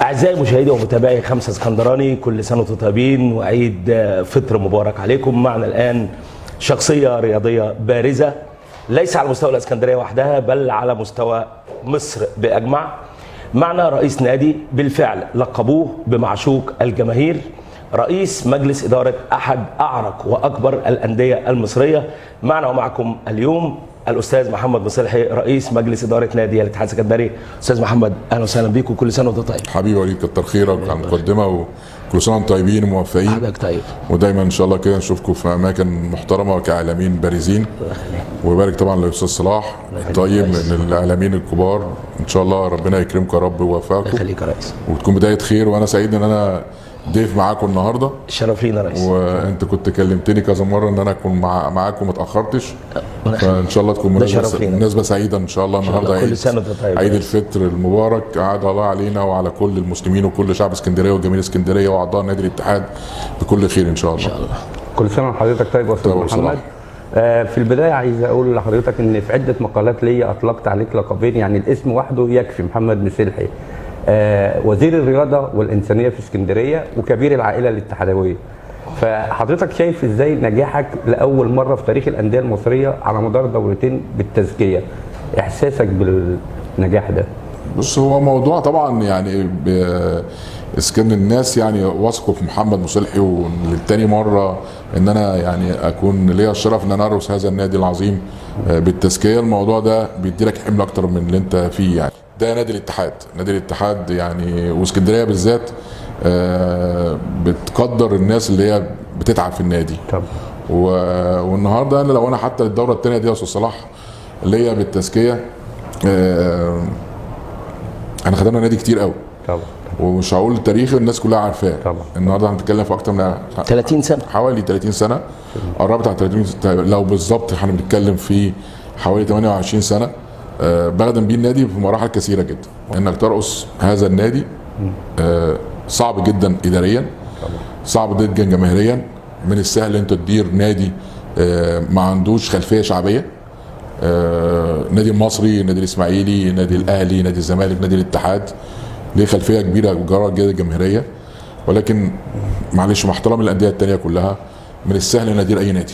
أعزائي مشاهدي ومتابعي خمسة اسكندراني، كل سنة وانتم طيبين وعيد فطر مبارك عليكم. معنا الآن شخصية رياضية بارزة ليس على مستوى الإسكندرية وحدها بل على مستوى مصر بأجمع. معنا رئيس نادي بالفعل لقبوه بمعشوق الجماهير، رئيس مجلس إدارة أحد أعرق وأكبر الأندية المصرية. معنا ومعكم اليوم الأستاذ محمد مصلحي رئيس مجلس إدارة نادي الاتحاد السكندري. أستاذ محمد أهلا وسهلا بيك وكل سنة وأنت طيب. حبيبي وليد، كتر خيرك على المقدمة وكل سنة وأنتم طيبين وموفقين. حضرتك طيب. ودايما إن شاء الله كده نشوفكم في أماكن محترمة وكإعلاميين بارزين. ويبارك طبعا للأستاذ صلاح الطيب من الإعلاميين الكبار. إن شاء الله ربنا يكرمكم يا رب ويوفقكم. يخليك يا ريس. وتكون بداية خير، وأنا سعيد إن أنا ضيف معاكم النهارده. الشرف لينا يا ريس. وانت كنت كلمتني كذا مره ان انا اكون معاكم وما اتاخرتش، فان شاء الله تكون مناسبه سعيده ان شاء الله. النهارده كل سنه طيب. عيد الفطر المبارك، عاد الله علينا وعلى كل المسلمين وكل شعب اسكندريه وجماهير اسكندريه واعضاء نادي الاتحاد بكل خير ان شاء الله. كل سنه وحضرتك طيب يا استاذ محمد. في البدايه عايز اقول لحضرتك ان في عده مقالات ليا اطلقت عليك لقبين، يعني الاسم وحده يكفي، محمد مصلحي. وزير الرياضه والانسانيه في اسكندريه وكبير العائله الاتحادويه. فحضرتك شايف ازاي نجاحك لاول مره في تاريخ الانديه المصريه على مدار دورتين بالتزكيه؟ احساسك بالنجاح ده؟ بص، هو موضوع طبعا يعني اسكن الناس يعني وثقوا في محمد مصلحي، وللتاني مره ان انا يعني اكون ليا الشرف ان انا ارأس هذا النادي العظيم بالتزكيه. الموضوع ده بيدي لك حمل اكتر من اللي انت فيه. يعني ده نادي الاتحاد، نادي الاتحاد يعني واسكندريه بالذات بتقدر الناس اللي هي بتتعب في النادي. طبعا. والنهارده انا لو انا حتى الدوره الثانيه دي يا استاذ صلاح اللي هي بالتزكيه، انا خدمنا نادي كتير قوي. طبعا. ومش هقول التاريخ، الناس كلها عارفاه. طبعا. النهارده هنتكلم في اكتر من 30 سنه، حوالي 30 سنه، قربت على 30 سنه. لو بالظبط احنا بنتكلم في حوالي 28 سنه. بخدم بيه النادي في مراحل كثيره جدا. انك ترأس هذا النادي صعب جدا اداريا، صعب جدا جماهيريا. من السهل انت تدير نادي ما عندوش خلفيه شعبيه. نادي المصري، نادي الاسماعيلي، نادي الاهلي، نادي الزمالك، نادي الاتحاد ليه خلفيه كبيره جدا جماهيريه، ولكن معلش مع احترام الانديه الثانيه كلها من السهل ان ادير اي نادي.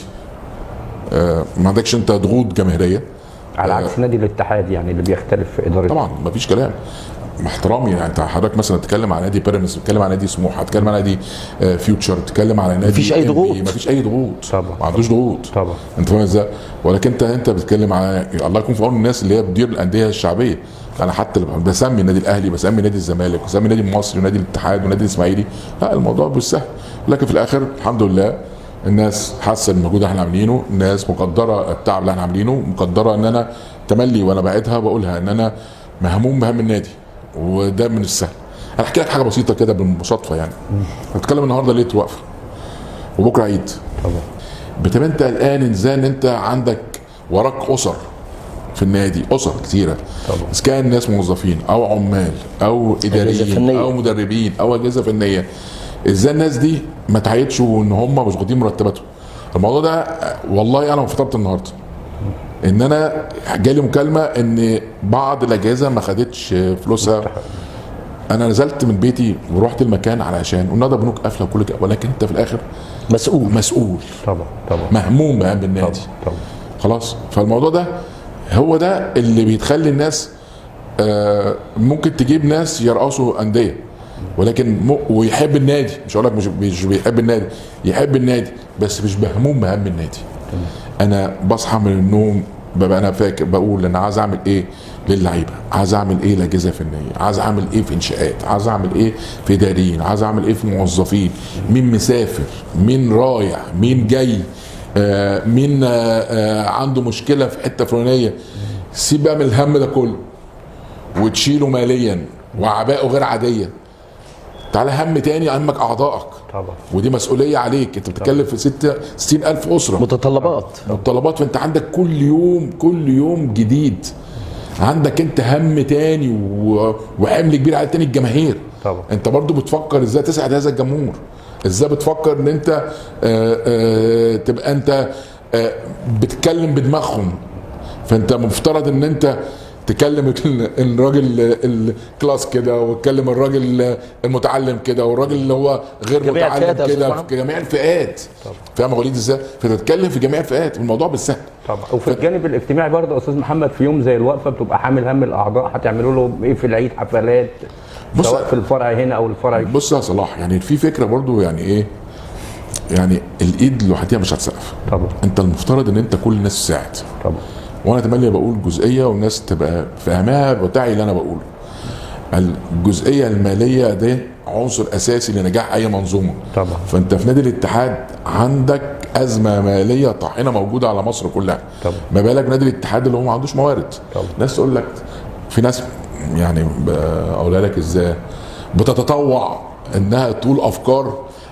ما عندكش انت ضغوط جماهيريه على عكس نادي الاتحاد يعني اللي بيختلف في ادارته. طبعا ما فيش كلام. مع احترامي يعني انت حضرتك مثلا تتكلم على نادي بيراميدز، تتكلم على نادي سموحه، تتكلم على نادي فيوتشر، تتكلم على نادي مفيش اي ضغوط. مفيش اي ضغوط طبعا. ما عندوش ضغوط طبعا. انت فاهم ازاي؟ ولكن انت بتتكلم على الله يكون في عون الناس اللي هي بتدير الانديه الشعبيه. انا حتى بسمي النادي الاهلي، بسمي نادي الزمالك، بسمي نادي المصري ونادي الاتحاد ونادي الاسماعيلي. لا، الموضوع مش سهل، لكن في الاخر الحمد لله الناس حاسه المجهود اللي احنا عاملينه، الناس مقدره التعب اللي احنا عاملينه، مقدره ان انا تملي وانا بعدها بقولها ان انا مهموم بهم النادي، وده من السهل. انا احكي لك حاجه بسيطه كده بالمصادفه يعني. هنتكلم النهارده ليله وقفه وبكره عيد. طبعا. بتبقى انت قلقان ازاي ان انت عندك وراك اسر في النادي، اسر كتيره. طبعا. اذا كان ناس موظفين او عمال او اداريين او مدربين او اجهزه فنيه، ازاي الناس دي ما تعيدش وان هم مش واخدين مرتباتهم؟ الموضوع ده والله انا فطرت النهارده ان انا جالي مكالمه ان بعض الاجهزه ما خدتش فلوسها. انا نزلت من بيتي ورحت المكان علشان النهارده بنوك قافله وكل كده، ولكن انت في الاخر مسؤول. طبعا. طبعا. مهموم بهم النادي. طبعا. خلاص. فالموضوع ده هو ده اللي بيتخلي الناس ممكن تجيب ناس يرقصوا انديه، ولكن ويحب النادي. مش هقول لك مش بيحب النادي، يحب النادي بس مش مهموم بهم النادي. انا بصحى من النوم ببقى انا فاكر بقول انا عايز اعمل ايه للعيبه، عايز اعمل ايه لاجهزه فنيه، عايز اعمل ايه في انشاءات، عايز اعمل ايه في اداريين، عايز اعمل ايه في موظفين، مين مسافر، مين رايح، مين جاي، مين عنده مشكله في حته فلانيه. سيب بقى من الهم ده كله وتشيله ماليا وعباءه غير عاديه. تعالى هم تاني، همك اعضائك. طبعا. ودي مسؤوليه عليك. انت بتتكلم في 60,000 اسره، متطلبات. فانت عندك كل يوم جديد. عندك انت هم تاني وحمل كبير على تاني الجماهير. طبعا. انت برضو بتفكر ازاي تسعد هذا الجمهور، ازاي بتفكر ان انت تبقى انت بتتكلم بدماغهم. فانت مفترض ان انت تكلم الراجل الكلاس كده، وتكلم الراجل المتعلم كده، والراجل اللي هو غير متعلم كده، في جميع الفئات. فاهم يا وليد ازاي؟ فتتكلم في جميع الفئات، الموضوع بالسهل طبعا. وفي الجانب الاجتماعي برضه يا استاذ محمد، في يوم زي الوقفه بتبقى حامل هم الاعضاء، هتعملوا له ايه في العيد؟ حفلات سواء في الفرع هنا او الفرع. بص يا صلاح، يعني في فكره برضه، يعني ايه، يعني الايد لوحدها مش هتسقف طبعا. انت المفترض ان انت كل الناس تساعد طبعا. وانا اتمنى بقول جزئيه والناس تبقى فاهماها وتعي اللي انا بقوله. الجزئيه الماليه ده عنصر اساسي لنجاح اي منظومه طبعا. فانت في نادي الاتحاد عندك ازمه ماليه طاحنه موجوده على مصر كلها طبعا. ما بالك نادي الاتحاد اللي هو ما عندوش موارد. طبعا. ناس تقول لك، في ناس يعني اقولها لك ازاي، بتتطوع انها تقول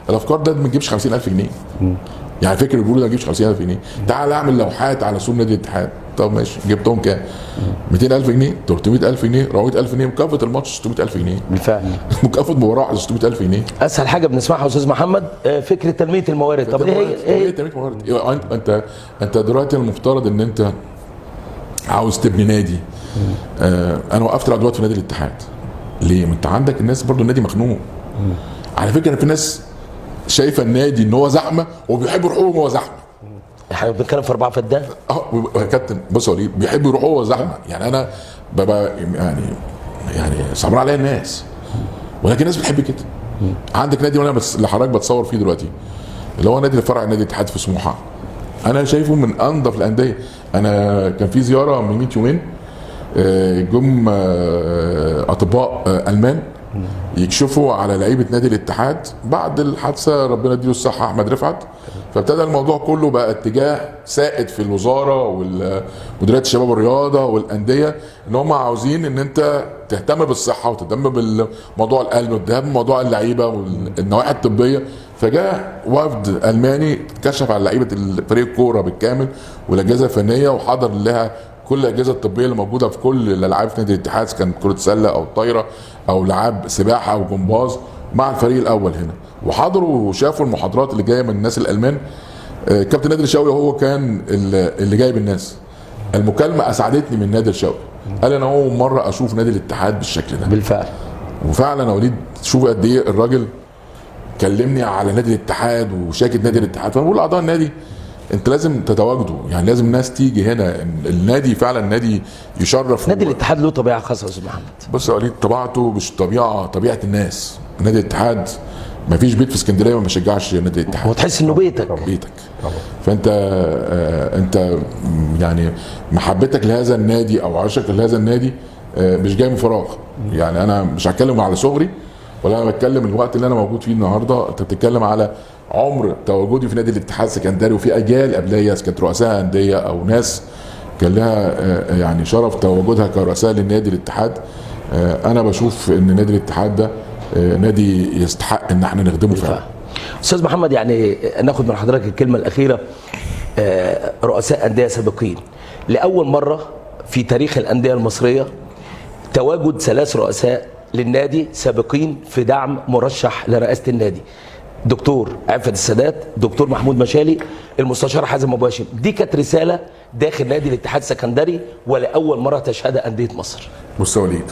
الافكار ده ما تجيبش 50,000 جنيه. يعني فكر بيقولوا ده ما تجيبش 50,000 جنيه. تعال اعمل لوحات على سور نادي الاتحاد. طب ماشي، جبتهم كام؟ 200,000 جنيه، 300,000 جنيه، 400,000 جنيه، مكافاه الماتش 600,000 جنيه. بالفعل. مكافاه مباراه 600,000 جنيه. اسهل حاجه بنسمعها يا استاذ محمد فكره تنميه الموارد. طب ايه تنميه موارد؟ انت دلوقتي المفترض ان انت عاوز تبني نادي. انا وقفت العضوات في نادي الاتحاد. ليه؟ ما انت عندك الناس برضو النادي مخنوق. على فكره في ناس شايفه النادي ان هو زحمه وبيحبوا يروحوا وهو زحمه. احنا بنتكلم في 4 فدان. يا كابتن بص يا وليد، بيحبوا يروحوا وهو زحمه. يعني انا ببقى يعني صعبان عليا الناس، ولكن الناس بتحب كده. عندك نادي وانا بس اللي حضرتك بتصور فيه دلوقتي، اللي هو نادي الفرع نادي الاتحاد في سموحه، انا شايفه من انظف الانديه. انا كان في زياره من 100 يومين، جم اطباء المان يكشفوا على لعيبه نادي الاتحاد بعد الحادثه، ربنا يديله الصحه، احمد رفعت. فابتدى الموضوع كله بقى اتجاه سائد في الوزاره ومديريه الشباب والرياضه والانديه، ان هم عاوزين ان انت تهتم بالصحه وتهتم بموضوع القلب وتهتم بموضوع اللعيبه والنواحي الطبيه. فجاء وفد الماني كشف على لعيبه فريق الكوره بالكامل والاجهزه الفنيه، وحضر لها كل الاجهزه الطبيه اللي موجوده في كل الالعاب في نادي الاتحاد، كانت كره سله او طايره او لعاب سباحه او جمباز، مع الفريق الاول هنا. وحضروا وشافوا المحاضرات اللي جايه من الناس الالمان. كابتن نادر الشاوي هو كان اللي جايب الناس. المكالمه اسعدتني من نادر الشاوي، قال انا اول مره اشوف نادي الاتحاد بالشكل ده. بالفعل. وفعلا يا وليد شوف قد ايه الراجل كلمني على نادي الاتحاد وشاكت نادي الاتحاد. فانا بقول لاعضاء النادي انت لازم تتواجدوا، يعني لازم الناس تيجي هنا. النادي فعلا نادي يشرف. نادي الاتحاد له طبيعه خاصه يا استاذ محمد. بص يا وليد، طبيعته مش طبيعه الناس. نادي الاتحاد ما فيش بيت في اسكندريه ما بشجعش نادي الاتحاد. وتحس انه بيتك. بيتك. فانت انت يعني محبتك لهذا النادي او عشقك لهذا النادي مش جاي من فراغ. يعني انا مش هتكلم على صغري، ولا انا بتكلم الوقت اللي انا موجود فيه النهارده. انت بتتكلم على عمر تواجدي في نادي الاتحاد السكندري، وفي اجيال قبليه كانت رؤساء انديه او ناس كان لها يعني شرف تواجدها كرؤساء للنادي الاتحاد. انا بشوف ان نادي الاتحاد ده نادي يستحق ان احنا نخدمه فعلا. استاذ محمد، يعني ناخد من حضرتك الكلمه الاخيره. رؤساء انديه سابقين، لاول مره في تاريخ الانديه المصريه تواجد 3 رؤساء للنادي سابقين في دعم مرشح لرئاسه النادي. دكتور عفت السادات، دكتور محمود مشالي، المستشار حازم ابو هاشم. دي كانت رساله داخل نادي الاتحاد السكندري ولاول مره تشهدها انديه مصر. بص يا وليد،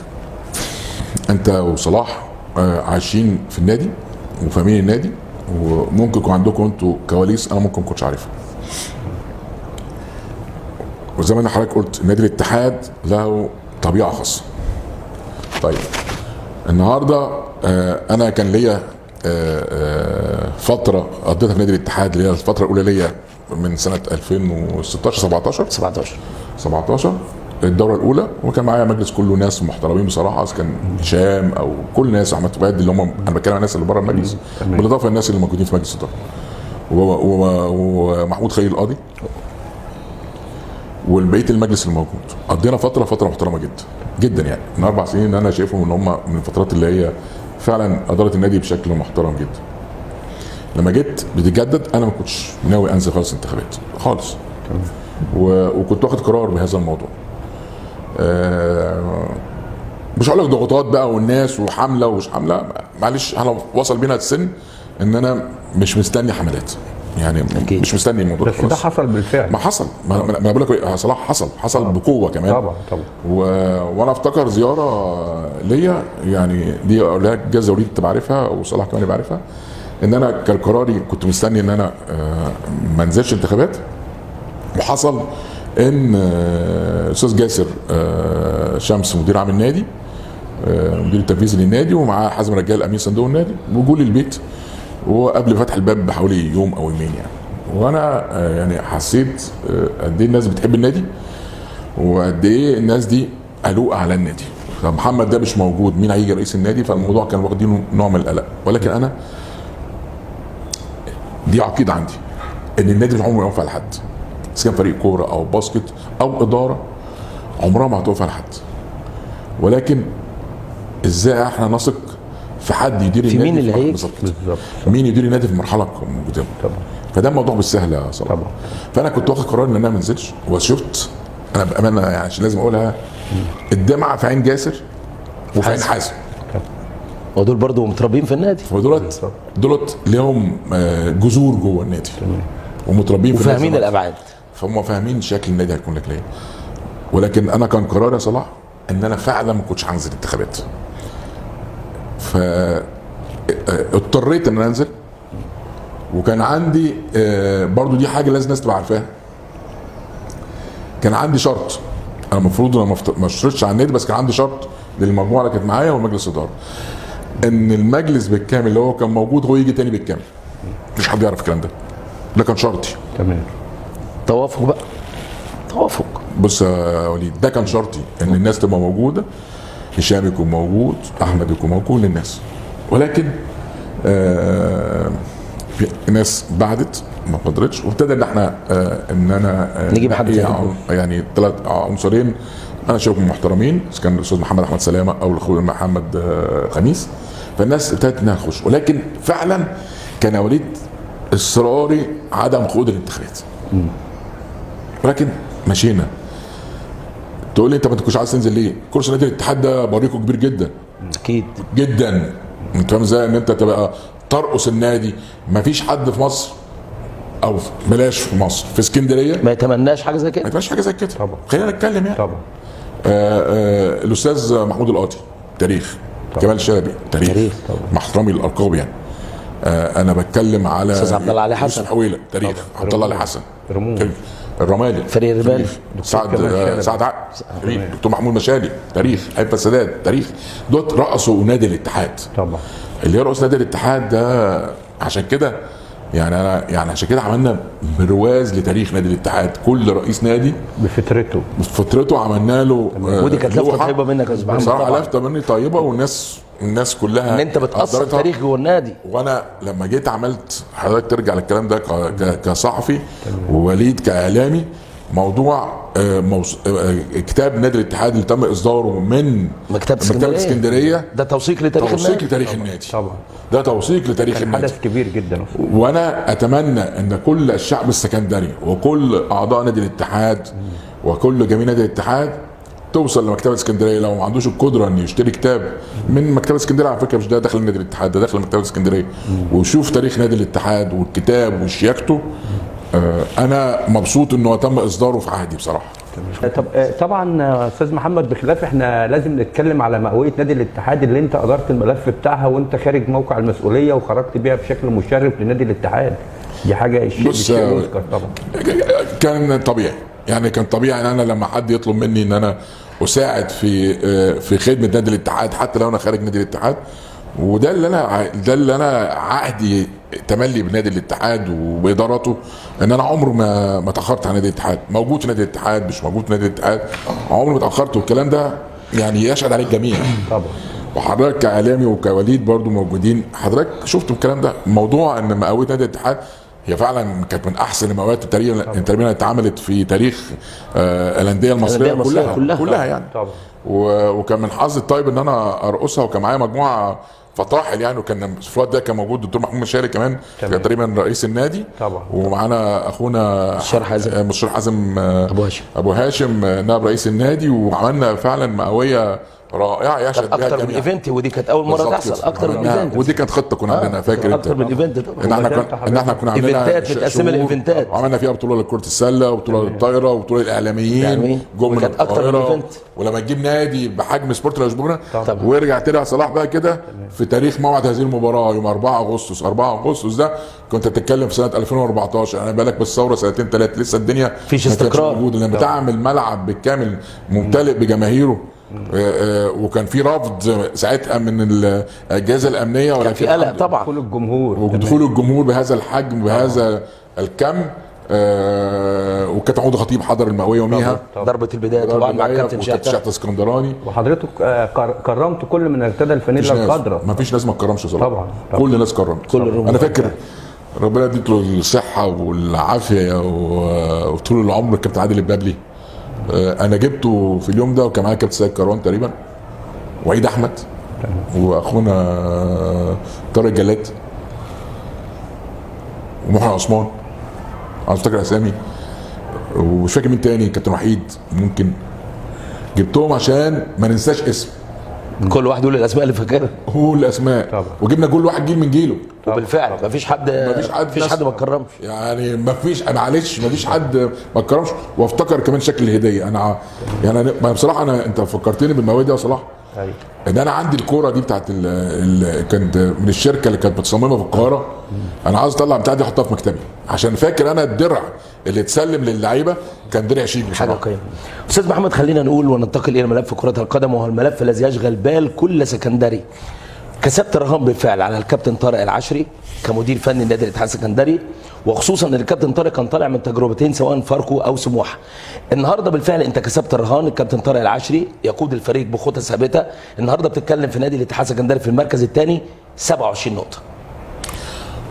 انت وصلاح عايشين في النادي وفاهمين النادي، وممكن يكون عندكم انتوا كواليس انا ممكن ما كنتش عارفها. وزي ما حضرتك قلت نادي الاتحاد له طبيعه خاصه. طيب النهارده انا كان ليا فتره قضيتها في نادي الاتحاد، اللي هي الفتره الاولى ليا من سنه 2016 17 الدوره الاولى، وكان معايا مجلس كله ناس محترمين بصراحه. كان هشام او كل الناس، احمد فؤاد اللي هم انا بتكلم عن الناس اللي بره المجلس، بالاضافه للناس اللي موجودين في مجلس الاداره، ومحمود خليل القاضي والبقيه المجلس الموجود. قضينا فتره محترمه جدا جدا، يعني من 4 سنين انا شايفهم ان هم من الفترات اللي هي فعلا اداره النادي بشكل محترم جدا. لما جيت بتجدد انا ما كنتش ناوي انزل خالص انتخابات خالص، وكنت واخد قرار بهذا الموضوع. مش هقول لك ضغوطات بقى والناس وحمله ومش حمله، معلش احنا وصل بينا السن ان انا مش مستني حملات. يعني أكيد. مش مستني الموضوع بس ده حصل بالفعل. ما حصل، ما انا بقول لك صلاح حصل بقوه كمان. طبعا طبعا. وانا افتكر زياره ليا، يعني دي جاز وليد انت بعرفها وصلاح كمان بعرفها، ان انا كان قراري كنت مستني ان انا ما انزلش انتخابات، وحصل ان استاذ جاسر شمس مدير عام النادي، مدير التنفيذي للنادي، ومعاه حازم رجال امين صندوق النادي، وجوا لي البيت وقبل فتح الباب بحوالي يوم او يومين يعني. وانا يعني حسيت قد ايه الناس بتحب النادي، وقد ايه الناس دي قلوقه على النادي. محمد ده مش موجود، مين هيجي رئيس النادي؟ فالموضوع كان واخدينه نوع من القلق. ولكن انا دي عقيده عندي ان النادي مش عمره يوقف على حد، بس كان فريق كوره او باسكت او اداره عمرها ما هتوقف على حد. ولكن ازاي احنا نثق في حد يدير النادي؟ مين اللي هيجي بالظبط، بالظبط. مين يدير النادي في المرحله القادمه؟ طبعا. فده الموضوع بالسهل يا صلاح. طبعا. فانا كنت واخد قرار ان انا ما انزلش، وشفت انا بامانه يعني عشان لازم اقولها، الدمعه في عين جاسر وفي عين حازم، ودول برضو متربيين في النادي دولت ليهم جذور جوه النادي ومتربيين في وفاهمين الابعاد، فهم فاهمين شكل النادي هيكون لك ليه. ولكن انا كان قراري يا صلاح ان انا فعلا ما كنتش هنزل انتخابات، فاضطريت ان انا انزل. وكان عندي برضو دي حاجه لازم الناس تبقى عارفاها، كان عندي شرط. انا المفروض انا ما اشترطش على النادي، بس كان عندي شرط للمجموعه اللي كانت معايا ومجلس الاداره، ان المجلس بالكامل اللي هو كان موجود هو يجي تاني بالكامل. مش حد يعرف الكلام ده، ده كان شرطي. تمام. توافق بقى، توافق. بص يا وليد، ده كان شرطي ان الناس تبقى موجوده، هشام يكون موجود، احمد يكون موجود، كل الناس. ولكن في ناس بعدت ما قدرتش، وابتدى ان احنا ان انا نجيب حد يعني 3 عنصرين انا شايفهم محترمين، كان الاستاذ محمد احمد سلامه او الاخوي محمد خميس. فالناس ابتدت انها تخش، ولكن فعلا كان يا وليد اصراري عدم خوض الانتخابات. ولكن مشينا. تقول لي انت ما كنتش عايز تنزل ليه؟ كرسي نادي الاتحاد ده بريقه كبير جدا اكيد جدا. انت فاهم ازاي ان انت تبقى ترقص النادي؟ ما فيش حد في مصر او بلاش في مصر، في اسكندريه ما يتمناش حاجه زي ما كده. يبقاش حاجه زي كده. طبعا. خلينا نتكلم يعني. طبعا. الاستاذ محمود القاضي تاريخ، كمال شلبي تاريخ، مع احترامي للالقاب يعني. انا بتكلم على استاذ عبد الله علي حسن يوسف حويله تاريخ، عبد الله علي حسن الرمالي فريق الرمالي، سعد عقل، دكتور محمود مشالي تاريخ، حبه السادات تاريخ. دول رقصوا نادي الاتحاد. طبعا. اللي يرقص نادي الاتحاد ده عشان كده يعني انا يعني عشان كده عملنا برواز لتاريخ نادي الاتحاد. كل رئيس نادي بفترته عملنا له ودي كانت لفته طيبه منك يا استاذ محمد. بصراحه لفته مني طيبه، والناس كلها ان انت بتاثر تاريخ جوه النادي. وانا لما جيت عملت، حضرتك ترجع للكلام ده كصحفي ووليد كاعلامي، موضوع كتاب نادي الاتحاد اللي تم اصداره من مكتبه اسكندريه ده توثيق لتاريخ النادي. توثيق لتاريخ النادي طبعا. ده توثيق لتاريخ النادي، حدث كبير جدا. وانا اتمنى ان كل الشعب السكندري وكل اعضاء نادي الاتحاد وكل جميع نادي الاتحاد توصل لمكتبه اسكندريه. لو ما عندوش القدره انه يشتري كتاب من مكتبه اسكندريه، على فكره مش ده داخل نادي الاتحاد، ده داخل مكتبه اسكندريه، ويشوف تاريخ نادي الاتحاد والكتاب وشياكته، انا مبسوط انه تم اصداره في عهدي بصراحه. طبعا استاذ محمد، بخلاف احنا لازم نتكلم على مئويه نادي الاتحاد اللي انت ادرت الملف بتاعها وانت خارج موقع المسؤوليه وخرجت بيها بشكل مشرف لنادي الاتحاد. دي حاجه شيء يذكر طبعا. كان طبيعي يعني، كان طبيعي ان انا لما حد يطلب مني ان انا اساعد في خدمه نادي الاتحاد حتى لو انا خارج نادي الاتحاد. وده اللي انا عهدي تملي بنادي الاتحاد وبادارته، ان انا عمره ما تاخرت عن نادي الاتحاد. موجود في نادي الاتحاد، مش موجود في نادي الاتحاد، عمري ما تاخرت. والكلام ده يعني يشهد عليه الجميع طبعا. وحضرتك كاعلامي وكوليد برضو موجودين، حضرتك شفتوا الكلام ده. موضوع ان مقاويه نادي الاتحاد هي فعلا كانت من احسن المقاويات تقريبا اتعملت في تاريخ الانديه المصريه كلها يعني. طبعا. وكان من حظي الطيب ان انا ارقصها، وكان معايا مجموعه فطاحل يعني. وكان في الوقت ده كان موجود الدكتور محمود مشاري كمان، كان تقريبا رئيس النادي طبعا. ومعانا اخونا مستشار حازم ابو هاشم نائب رئيس النادي. وعملنا فعلا مئويه رائعه يشهد بها اكتر من الجميع. ايفنت، ودي كانت اول مره بالظبط تحصل. كده. اكتر من عملناها، ايفنت، ودي كانت خطه كنا عاملينها، فاكر انت اكتر من ايفنت طبعا. ان احنا كنا عاملينها ايفنتات متقسمه لايفنتات، وعملنا فيها بطوله لكره السله وبطوله للطايره وبطوله الاعلاميين جم من وكانت أكتر من القاهرة. إيفنت. ولما تجيب نادي بحجم سبورت لشبونه طبعا. ويرجع ترجع صلاح بقى كده في تاريخ موعد هذه المباراه يوم 4 اغسطس. 4 اغسطس ده كنت تتكلم في سنه 2014، انا بالك بالثوره سنتين ثلاثه لسه الدنيا فيش ما كانتش استقرار. موجوده. لما تعمل ملعب بالكامل ممتلئ بجماهيره وكان في رفض ساعتها من الاجهزه الامنيه، كان في قلق طبعا. دخول الجمهور ودخول الجمهور بهذا الحجم بهذا الكم. وكابتن عوض خطيب حضر المئويه يوميها، ضربه البدايه طبعا مع الكابتن شحته شحته. اسكندراني. وحضرتك كرمت كل من ارتدى الفانيلا الخضراء. ما فيش ناس ما تكرمش صراحه، طبعا. كل الناس كرمت. كل الرموز. انا فاكر ربنا يديك له الصحه والعافيه وطول العمر الكابتن عادل البابلي. انا جبته في اليوم ده وكان معايا كابتن سيد كروان تقريبا، وعيد احمد، واخونا طارق جلاد، ومحمد عثمان، انا افتكر اسامي ومش فاكر مين تاني، كابتن وحيد. ممكن جبتهم عشان ما ننساش اسم، كل واحد يقول الاسماء اللي فاكرها، هو الاسماء طبعا. وجبنا كل واحد جيل من جيله. وبالفعل مفيش حد ما اتكرمش. يعني معلش مفيش حد ما اتكرمش. وافتكر كمان شكل الهديه. انا بصراحه انت فكرتني بالمواد دي يا صلاح. ايوه. ان انا عندي الكوره دي بتاعت كانت من الشركه اللي كانت بتصممها في القاهره. انا عاوز اطلع بتاعتي احطها في مكتبي، عشان فاكر انا الدرع اللي اتسلم للعيبه كان درع شيك حاجه بصراحه. قيمه. استاذ محمد، خلينا نقول وننتقل الى ملف كره القدم، وهو الملف الذي يشغل بال كل سكندري. كسبت رهان بالفعل على الكابتن طارق العشري كمدير فني نادي الاتحاد السكندري، وخصوصا ان الكابتن طارق كان طالع من تجربتين سواء فاركو او سموحه. النهارده بالفعل انت كسبت الرهان، الكابتن طارق العشري يقود الفريق بخطى ثابته. النهارده بتتكلم في نادي الاتحاد السكندري في المركز الثاني 27 نقطه.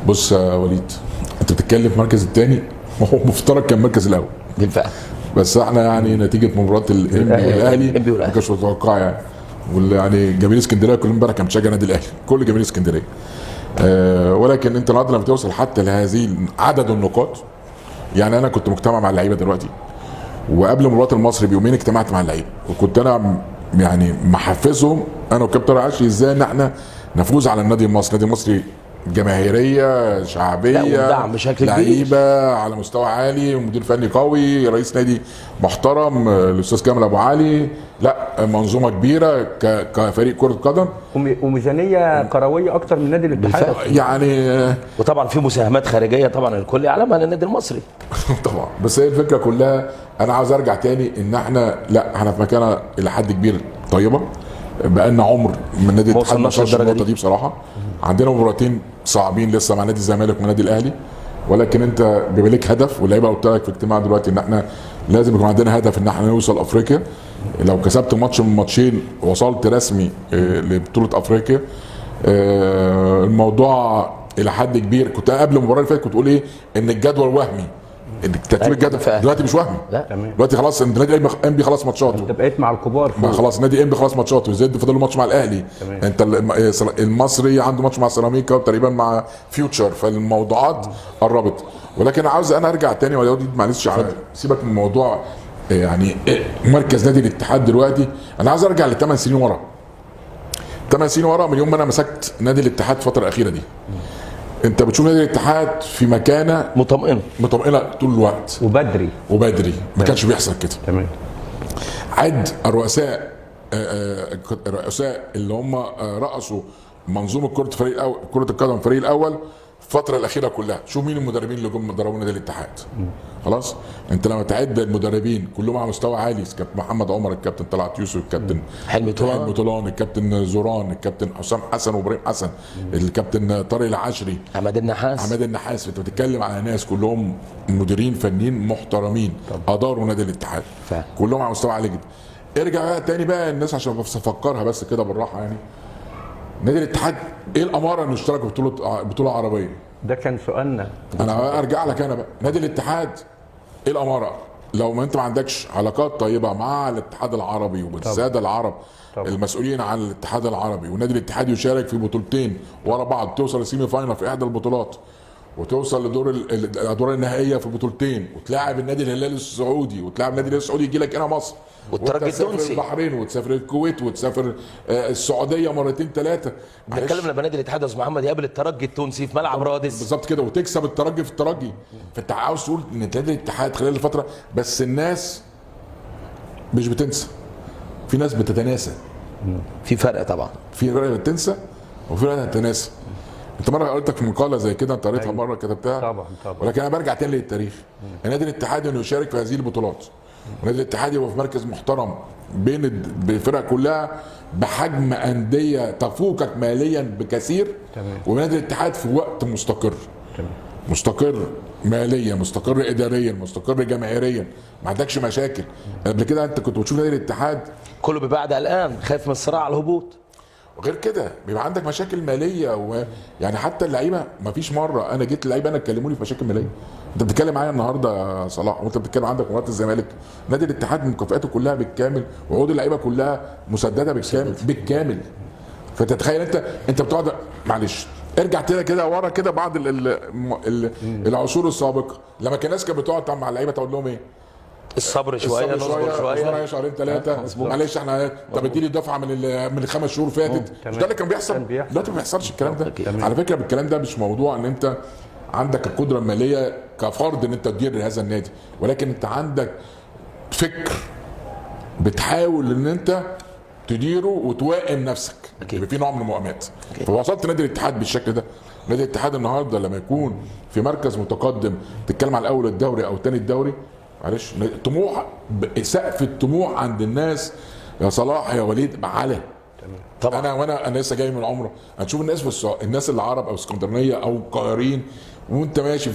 بص يا وليد، انت بتتكلم في المركز الثاني وهو مفترض كان المركز الاول بالفعل، بس احنا يعني نتيجه مباراه الإنبي ما كانش متوقع يعني. يعني جماهير اسكندريه كل امبارح كانت بتشجع النادي الاهلي، كل جماهير اسكندريه. ولكن انت النهارده لما توصل حتى لهذه عدد النقاط، يعني انا كنت مجتمع مع اللعيبه دلوقتي، وقبل مباراه المصري بيومين اجتمعت مع اللعيبه، وكنت انا يعني محفزهم انا وكابتن عاشي ازاي ان احنا نفوز على النادي المصري. النادي المصري جماهيريه شعبيه، ودعم بشكل كبير، لعيبه على مستوى عالي، ومدير فني قوي، رئيس نادي محترم الاستاذ كامل ابو علي، لا منظومه كبيره كفريق كره قدم، وميزانيه كرويه اكتر من نادي الاتحاد يعني. وطبعا في مساهمات خارجيه طبعا الكل يعلمها للنادي المصري. طبعا. بس هي الفكره كلها انا عاوز ارجع تاني ان احنا في مكانه الى حد كبير طيبه، بقالنا عمر من نادي الاتحاد ما وصلش النقطه دي بصراحه. عندنا مباراتين صعبين لسه مع نادي الزمالك ونادي الاهلي، ولكن انت بيبقى لك هدف، واللعيبه قلت لك في اجتماع دلوقتي ان احنا لازم يكون عندنا هدف ان احنا نوصل افريقيا. لو كسبت ماتش من الماتشين وصلت رسمي لبطوله افريقيا. الموضوع الى حد كبير كنت قبل المباراه اللي فاتت كنت تقول ايه ان الجدول وهمي، ترتيب الجدول دلوقتي مش وهمي. لا دلوقتي خلاص نادي انبي خلاص ماتشاته، انت بقيت مع الكبار ما خلاص نادي انبي خلاص ماتشاته، زد فاضل له ماتش مع الاهلي. تمام. انت المصري عنده ماتش مع سيراميكا وتقريبا مع فيوتشر، فالموضوعات قربت. ولكن انا ارجع تاني ولا معلش سيبك من الموضوع. يعني مركز نادي الاتحاد دلوقتي انا عايز ارجع ل8 سنين ورا، 8 سنين ورا من يوم ما انا مسكت نادي الاتحاد الفتره الاخيره دي. انت بتشوف نادي الاتحاد في مكانه مطمئنه طول الوقت، وبدري ما كانش بيحصل كده. تمام. عد الرؤساء اللي هم رأسوا منظومه كره القدم الفريق الاول الفتره الاخيره كلها، شوف مين المدربين اللي جم دربوا نادي الاتحاد. خلاص انت لما تعد المدربين كلهم على مستوى عالي، الكابتن محمد عمر، الكابتن طلعت يوسف، الكابتن حلمي طولان، الكابتن زوران، الكابتن حسام حسن وابراهيم حسن، الكابتن طارق العشري، عماد النحاس. انت بتتكلم على ناس كلهم مديرين فنيين محترمين اداروا نادي الاتحاد كلهم على مستوى عالي جدا. ارجع بقى تاني بقى الناس عشان بس افكرها بس كده بالراحه. يعني نادي الاتحاد ايه الاماره انه اشترك في بطوله عربيه؟ ده كان سؤالنا. انا ارجع لك انا بقى، نادي الاتحاد ايه الاماره؟ لو ما انت ما عندكش علاقات طيبه مع الاتحاد العربي والساده العرب المسؤولين عن الاتحاد العربي، ونادي الاتحاد يشارك في بطولتين ورا بعض، توصل لسيمي فاينل في احدى البطولات، وتوصل لدور الادوار النهائيه في بطولتين، وتلاعب النادي الهلال السعودي، وتلاعب النادي الهلال السعودي يجي لك هنا مصر، والترجي التونسي، وتسافر البحرين، وتسافر الكويت، وتسافر السعوديه مرتين ثلاثه. هنتكلم لما نادي الاتحاد يا استاذ محمد يقابل الترجي التونسي في ملعب رادس بالظبط كده، وتكسب الترجي في الترجي. فانت عاوز تقول ان نادي الاتحاد خلال الفتره، بس الناس مش بتنسى، في ناس بتتناسى. في فرق طبعا، في ناس بتنسى وفي ناس بتتناسى. انت مره قلت لك في مقاله زي كده، انت قريتها مره كتبتها طبعا. ولكن انا برجع تاني للتاريخ. النادي الاتحاد انه يشارك في هذه البطولات، النادي الاتحاد يبقى في مركز محترم بين الفرق كلها بحجم انديه تفوقك ماليا بكثير، تمام. والنادي الاتحاد في وقت مستقر، تمام. مستقر ماليا، مستقر اداريا، مستقر جماهيريا، ما عندكش مشاكل. قبل كده انت كنت بتشوف نادي الاتحاد كله بيبقى قاعد قلقان خايف من الصراع على الهبوط، وغير كده بيبقى عندك مشاكل ماليه يعني حتى اللعيبه ما فيش مره انا جيت اللعيبه انا اتكلموني في مشاكل ماليه. انت بتتكلم معايا النهارده يا صلاح، وانت بتتكلم عندك مباراه الزمالك، نادي الاتحاد مكافئاته كلها بالكامل، وعقود اللعيبه كلها مسدده بالكامل. فانت تخيل انت بتقعد، معلش ارجع كده ورا كده بعض العصور السابقه، لما كان الناس كانت بتقعد مع اللعيبه تقول لهم ايه؟ الصبر شويه، نصبر شويه شهرين ثلاثه، معلش احنا طب اديني دفعه من الخمس شهور فاتت. مش ده اللي كان بيحصل؟ دلوقتي ما بيحصلش الكلام ده. على فكره بالكلام ده مش موضوع ان انت عندك القدره الماليه كفرد ان انت تدير هذا النادي، ولكن انت عندك فكر بتحاول ان انت تديره وتوائم نفسك، يبقى في نوع من الموائمات. فوصلت نادي الاتحاد بالشكل ده. نادي الاتحاد النهارده لما يكون في مركز متقدم، تتكلم على الاول الدوري او ثاني الدوري، معلش طموح، سقف الطموح عند الناس يا صلاح يا وليد عالي. طبعا انا لسه جاي من عمره، هتشوف الناس الناس العرب او اسكندرانيه او القاهرين، وانت ماشي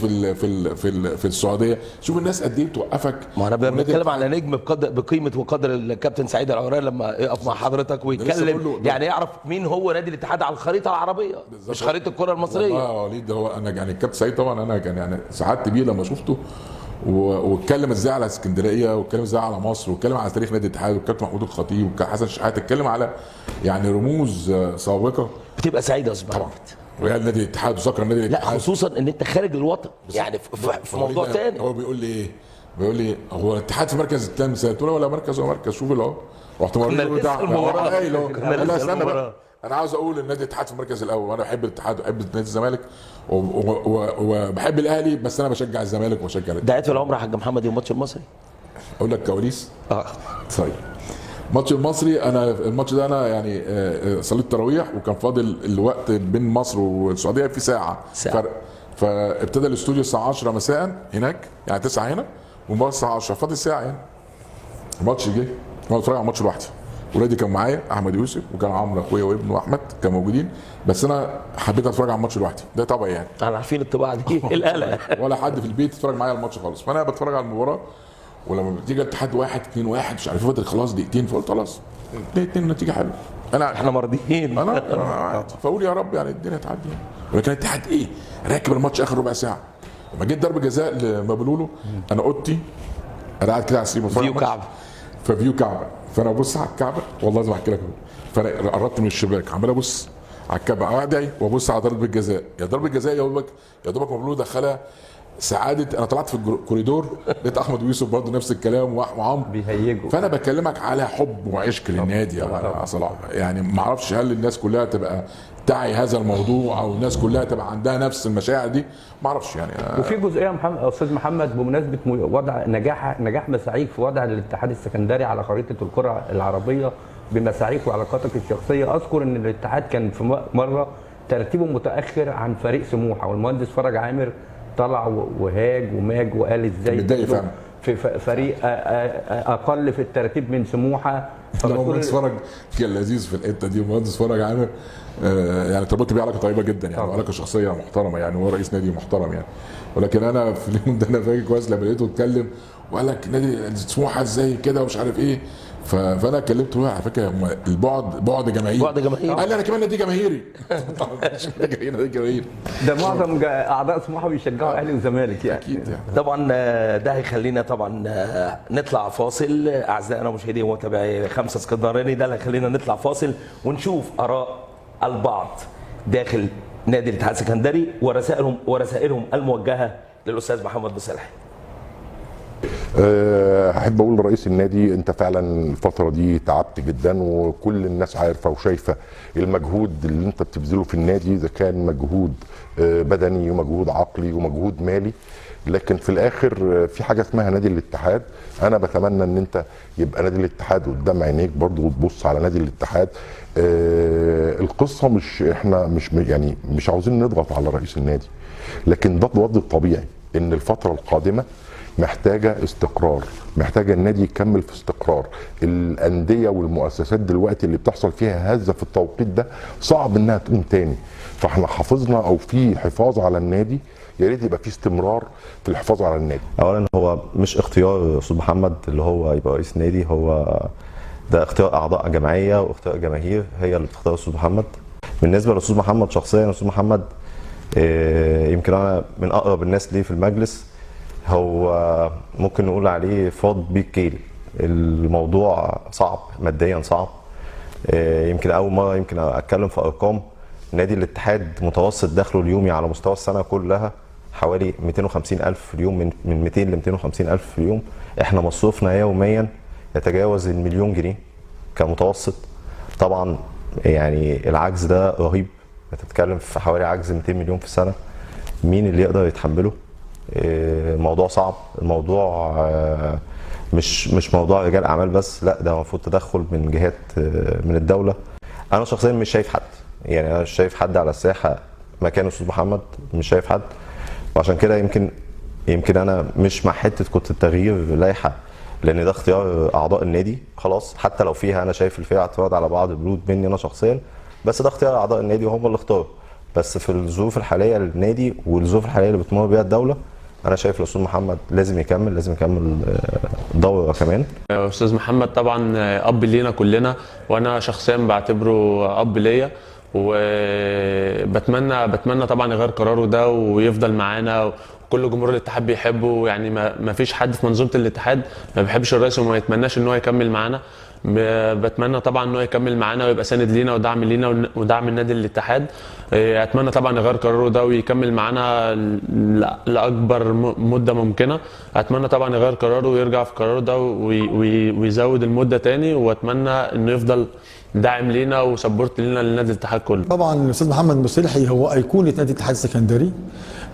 في السعوديه، شوف الناس قد ايه بتوقفك. ما انا بنتكلم على نجم بقيمه وقدر الكابتن سعيد العوران لما يقف مع حضرتك ويتكلم، يعني يعرف مين هو نادي الاتحاد على الخريطه العربيه مش خريطه الكره المصريه. والله يا وليد، هو انا يعني الكابتن سعيد طبعا انا كان يعني سعدت بيه لما شفته، واتكلم ازاي على اسكندريه، واتكلم ازاي على مصر، واتكلم على تاريخ نادي الاتحاد، والكابتن محمود الخطيب وحسن شحاته، اتكلم على يعني رموز سابقه. بتبقى سعيده يا طبعا، وقال نادي الاتحاد وذكر نادي الاتحاد، لا خصوصا ان انت خارج الوطن، يعني في موضوع تاني. هو بيقول لي ايه؟ بيقول لي هو الاتحاد في مركز الثاني سنه ولا مركز شوف اهو، رحت مريض بتاع انا عاوز اقول النادي الاتحاد في المركز الاول، وانا بحب الاتحاد وبحب نادي الزمالك وبحب الاهلي، بس انا بشجع الزمالك وبشجع دعيت في العمر يا حاج محمد يوم ماتش المصري. اقول لك كواليس؟ طيب ماتش المصري، انا الماتش ده انا يعني صليت تراويح وكان فاضل الوقت بين مصر والسعوديه في ساعه فرق، فابتدى الاستوديو الساعه 10 مساء هناك، يعني 9 هنا، والمباراه الساعه 10، فاضل ساعه يعني. الماتش جه وانا بتفرج على الماتش لوحدي، ولادي كان معايا احمد يوسف وكان عمرو اخويا وابنه احمد كانوا موجودين، بس انا حبيت اتفرج على الماتش لوحدي، ده طبعا يعني احنا عارفين الطباعه دي القلق ولا حد في البيت يتفرج معايا على الماتش خالص، فانا بتفرج على المباراه، ولما بتيجي الاتحاد 1-2-1 مش عارف فاضل خلاص دقيقتين، فقلت خلاص 2-2 نتيجه حلوه، احنا مرضيين، انا فاقول يا رب يعني الدنيا تعدي، ولكن الاتحاد ايه راكب الماتش اخر ربع ساعه. لما جيت ضربه جزاء لمبلولو، انا اوضتي انا قاعد كده على السرير فيو كعبه، ففيو كعبه، فانا ابص على الكعبه، والله لازم احكي لك، فانا قربت من الشباك عمال ابص على الكعبه، قاعد وابص على ضربه الجزاء، يا ضربه الجزاء يا دوبك مبلولو دخلها سعاده. انا طلعت في الكوريدور لقيت احمد ويوسف برضه نفس الكلام وعمرو بيهيجوا. فانا بكلمك على حب وعشق للنادي يا صلاح، يعني ما اعرفش هل الناس كلها تبقى تعي هذا الموضوع او الناس كلها تبقى عندها نفس المشاعر دي، ما اعرفش يعني. وفي جزئيه استاذ محمد بمناسبه وضع نجاح مساعيك في وضع الاتحاد السكندري على خريطه الكره العربيه بمساعيك وعلاقاتك الشخصيه، اذكر ان الاتحاد كان في مره ترتيبه متاخر عن فريق سموحه، والمهندس فرج عامر طلع وهاج وماج وقال ازاي في فريق اقل في الترتيب من سموحه. المهندس فرج كان لذيذ في الحته دي، المهندس فرج عامر يعني تربطت بيه علاقه طيبه جدا يعني، علاقه شخصيه محترمه يعني، وهو رئيس نادي محترم يعني، ولكن انا في اليوم ده انا فاكر كويس لما لقيته اتكلم وقال لك نادي سموحه ازاي كده ومش عارف ايه، فانا كلمته على فكره بعد جماهيري، قال لي انا كمان نادي جماهيري نادي جماهيري، ده معظم اعضاء سموحه بيشجعوا اهلي وزمالك يعني. اكيد يعني. طبعا ده هيخلينا طبعا نطلع فاصل، اعزائنا مشاهدي ومتابعي 5 اسكندراني، ده اللي هيخلينا نطلع فاصل ونشوف اراء البعض داخل نادي الاتحاد السكندري ورسائلهم الموجهه للاستاذ محمد مصلحي. احب اقول لرئيس النادي انت فعلا الفتره دي تعبت جدا، وكل الناس عارفه وشايفه المجهود اللي انت بتبذله في النادي، اذا كان مجهود بدني ومجهود عقلي ومجهود مالي، لكن في الاخر في حاجه اسمها نادي الاتحاد. انا بتمنى ان انت يبقى نادي الاتحاد قدام عينيك برضو وتبص على نادي الاتحاد. القصه مش احنا مش عاوزين نضغط على رئيس النادي، لكن ده الوضع الطبيعي ان الفتره القادمه محتاجه استقرار، محتاجه النادي يكمل في استقرار. الانديه والمؤسسات دلوقتي اللي بتحصل فيها هزه في التوقيت ده صعب انها تقوم تاني، فاحنا حافظنا او في حفاظ على النادي، يا ريت يبقى في استمرار في الحفاظ على النادي. اولا هو مش اختيار استاذ محمد اللي هو يبقى رئيس نادي، هو ده اختيار اعضاء جمعيه واختيار جماهير هي اللي بتختار استاذ محمد. بالنسبه لاستاذ محمد شخصيا، استاذ محمد يمكن انا من اقرب الناس ليه في المجلس، هو ممكن نقول عليه فاض بيه الكيل. الموضوع صعب ماديا، صعب. يمكن اول مره يمكن اتكلم في ارقام. نادي الاتحاد متوسط دخله اليومي على مستوى السنه كلها حوالي 250,000 في اليوم، من 200 ل 250,000 في اليوم. احنا مصروفنا يوميا يتجاوز المليون جنيه كمتوسط. طبعا يعني العجز ده رهيب، بتتكلم في حوالي عجز 200 مليون في السنه. مين اللي يقدر يتحمله؟ الموضوع صعب. الموضوع مش موضوع رجال اعمال بس، لا ده المفروض تدخل من جهات من الدوله. انا شخصيا مش شايف حد، يعني انا مش شايف حد على الساحه مكان استاذ محمد، مش شايف حد. وعشان كده يمكن انا مش مع حته كنت التغيير لائحه، لان ده اختيار اعضاء النادي خلاص. حتى لو فيها انا شايف فيها اعتراض على بعض البنود مني انا شخصيا، بس ده اختيار اعضاء النادي وهم اللي اختاروا. بس في الظروف الحاليه للنادي والظروف الحاليه اللي بتمر بيها الدوله، انا شايف الاستاذ محمد لازم يكمل دوره كمان. استاذ محمد طبعا اب لينا كلنا، وانا شخصيا بعتبره اب ليا، وبتمنى طبعا يغير قراره ده ويفضل معانا. كل جمهور الاتحاد بيحبه، يعني ما فيش حد في منظومه الاتحاد ما بيحبش الرئيس وما يتمناش ان هو يكمل معانا. بتمنى طبعا ان هو يكمل معانا ويبقى ساند لينا ودعم لينا ودعم النادي الاتحاد. اتمنى طبعا يغير قراره ده ويكمل معانا لاكبر مده ممكنه. اتمنى طبعا يغير قراره ويرجع في قراره ده ويزود المده تاني، واتمنى انه يفضل داعم لينا وسبورت لينا للنادي الاتحاد كله. طبعا الاستاذ محمد مصلحي هو ايقونه نادي الاتحاد السكندري.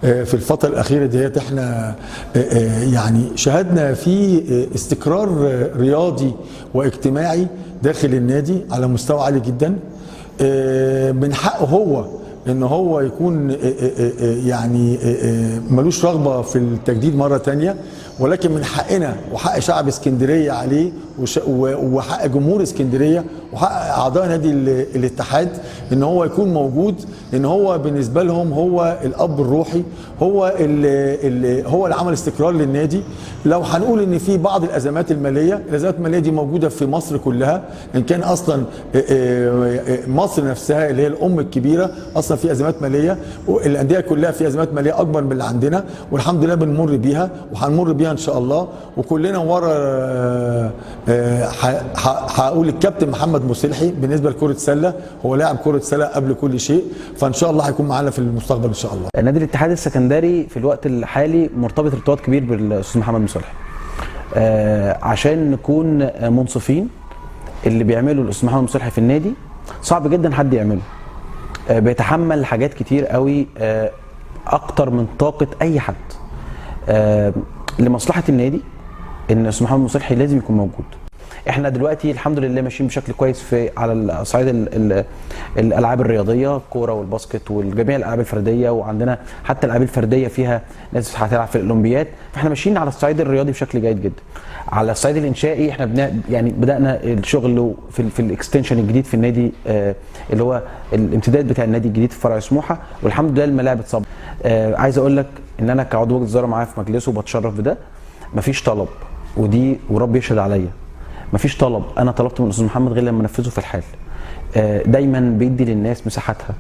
في الفتره الاخيره ديت احنا يعني شهدنا في استقرار رياضي واجتماعي داخل النادي على مستوى عالي جدا. من حقه هو ان هو يكون يعني ملوش رغبه في التجديد مره تانية، ولكن من حقنا وحق شعب اسكندريه عليه وحق جمهور اسكندريه وحق اعضاء نادي الاتحاد ان هو يكون موجود، لان هو بالنسبه لهم هو الاب الروحي، هو اللي عمل استقرار للنادي. لو هنقول ان في بعض الازمات الماليه دي موجوده في مصر كلها، ان كان اصلا مصر نفسها اللي هي الام الكبيره اصلا في ازمات ماليه، والانديه كلها في ازمات ماليه اكبر من اللي عندنا، والحمد لله بنمر بيها وهنمر بيها ان شاء الله. وكلنا ورا هقول الكابتن محمد مصلحي بالنسبه لكره السله، هو لاعب كره سله قبل كل شيء، فان شاء الله هيكون معانا في المستقبل ان شاء الله. نادي الاتحاد السكندري في الوقت الحالي مرتبط ارتباط كبير بالاستاذ محمد مصلحي. عشان نكون منصفين، اللي بيعمله الاستاذ محمد مصلحي في النادي صعب جدا حد يعمله. بيتحمل حاجات كتير قوي اكتر من طاقه اي حد. لمصلحه النادي ان الاستاذ محمد مصلحي لازم يكون موجود. احنا دلوقتي الحمد لله ماشيين بشكل كويس على صعيد الالعاب الرياضيه، الكوره والباسكت وجميع الالعاب الفرديه، وعندنا حتى الالعاب الفرديه فيها ناس هتلعب في الاولمبياد، فاحنا ماشيين على الصعيد الرياضي بشكل جيد جدا. على الصعيد الانشائي احنا بدانا الشغل في الاكستنشن الجديد في النادي، اللي هو الامتداد بتاع النادي الجديد في فرع سموحه، والحمد لله الملاعب اتصبت. عايز اقول لك ان انا كعضو مجلس اداره معايا في مجلسه وبتشرف بده، مفيش طلب ورب يشهد عليا، مفيش طلب انا طلبته من الاستاذ محمد غير لما انفذه في الحال. دايما بيدي للناس مساحتها،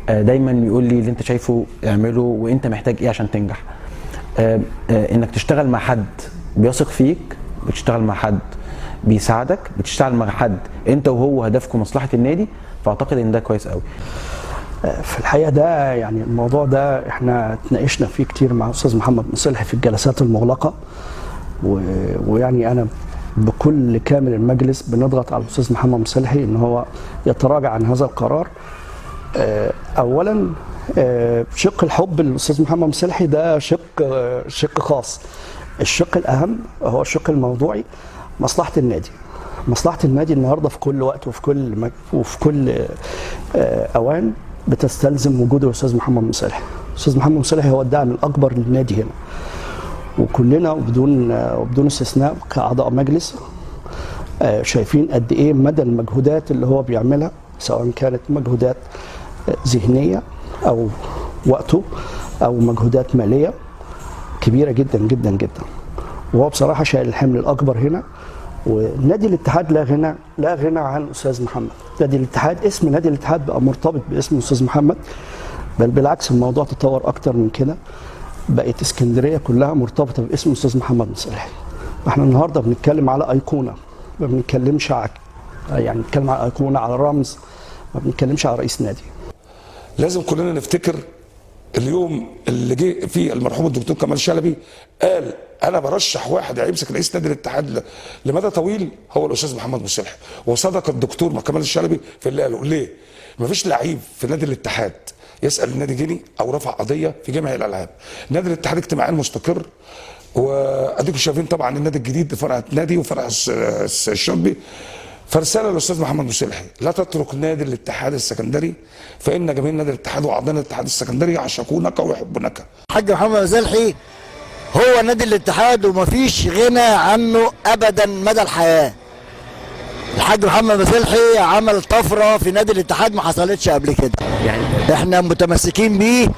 دايما بيقول لي اللي انت شايفه اعمله وانت محتاج ايه عشان تنجح. انك تشتغل مع حد بيثق فيك، بتشتغل مع حد بيساعدك، بتشتغل مع حد انت وهو هدفكم مصلحه النادي، فاعتقد ان ده كويس قوي. في الحقيقه ده يعني الموضوع ده احنا اتناقشنا فيه كتير مع الاستاذ محمد مصلحي في الجلسات المغلقه، ويعني انا بكل كامل المجلس بنضغط على الاستاذ محمد مصلحي ان هو يتراجع عن هذا القرار. اولا شق الحب للاستاذ محمد مصلحي ده شق خاص. الشق الاهم هو الشق الموضوعي، مصلحه النادي. مصلحه النادي النهارده في كل وقت وفي كل اوان بتستلزم وجود الاستاذ محمد مصلحي. الاستاذ محمد مصلحي هو الداعم الاكبر للنادي هنا، وكلنا وبدون استثناء كاعضاء مجلس شايفين قد ايه مدى المجهودات اللي هو بيعملها، سواء كانت مجهودات ذهنيه او وقته او مجهودات ماليه كبيره جدا جدا جدا. وهو بصراحه شايل الحمل الاكبر هنا. ونادي الاتحاد لا غنى عن الاستاذ محمد. نادي الاتحاد، اسم نادي الاتحاد بقى مرتبط باسم الاستاذ محمد، بل بالعكس الموضوع تطور اكتر من كده، بقت اسكندريه كلها مرتبطه باسم الاستاذ محمد مصلحي. احنا النهارده بنتكلم على ايقونه، ما بنتكلمش يعني بنتكلم على ايقونه، على رمز، ما بنتكلمش على رئيس نادي. لازم كلنا نفتكر اليوم اللي جه فيه المرحوم الدكتور كمال شلبي قال انا برشح واحد هيمسك رئيس نادي الاتحاد لمدى طويل، هو الاستاذ محمد مصلحي. وصدق الدكتور كمال الشلبي في اللي قاله. ليه؟ مفيش لعيب في نادي الاتحاد يسال النادي جني او رفع قضيه في جميع الالعاب. نادي الاتحاد اجتماعيا مستقر، واديكم شايفين طبعا النادي الجديد فرع نادي وفرع الشاطبي. فرساله للاستاذ محمد مصلحي: لا تترك نادي الاتحاد السكندري، فان جماهير نادي الاتحاد واعضاء الاتحاد السكندري يعشقونك ويحبونك. الحاج محمد مصلحي هو نادي الاتحاد ومفيش غنى عنه ابدا مدى الحياه. الحاج محمد مصلحي عمل طفره في نادي الاتحاد ما حصلتش قبل كده، يعني احنا متمسكين بيه،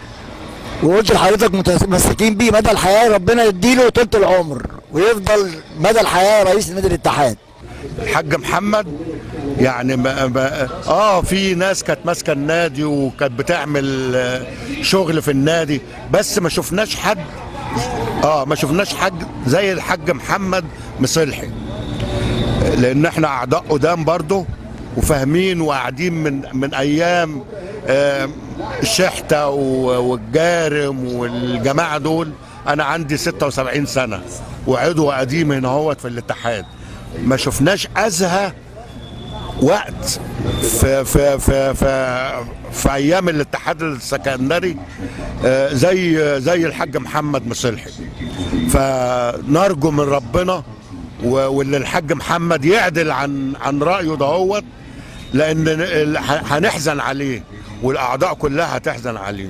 وقلت لحضرتك متمسكين بيه مدى الحياه. ربنا يديله طول العمر ويفضل مدى الحياه رئيس نادي الاتحاد. الحاج محمد يعني في ناس كانت ماسكه النادي وكانت بتعمل شغل في النادي، بس ما شفناش حد زي الحاج محمد مصلحي، لان احنا اعضاء قدام برضه وفاهمين وقاعدين من ايام الشحته والجارم والجماعه دول. انا عندي 76 سنه وعضو قديم هنا هوت في الاتحاد. ما شفناش ازهى وقت في ايام الاتحاد السكندري زي الحاج محمد مصلحي. فنرجو من ربنا واللي الحاج محمد يعدل عن رايه دهوت، لان هنحزن عليه والاعضاء كلها هتحزن عليه.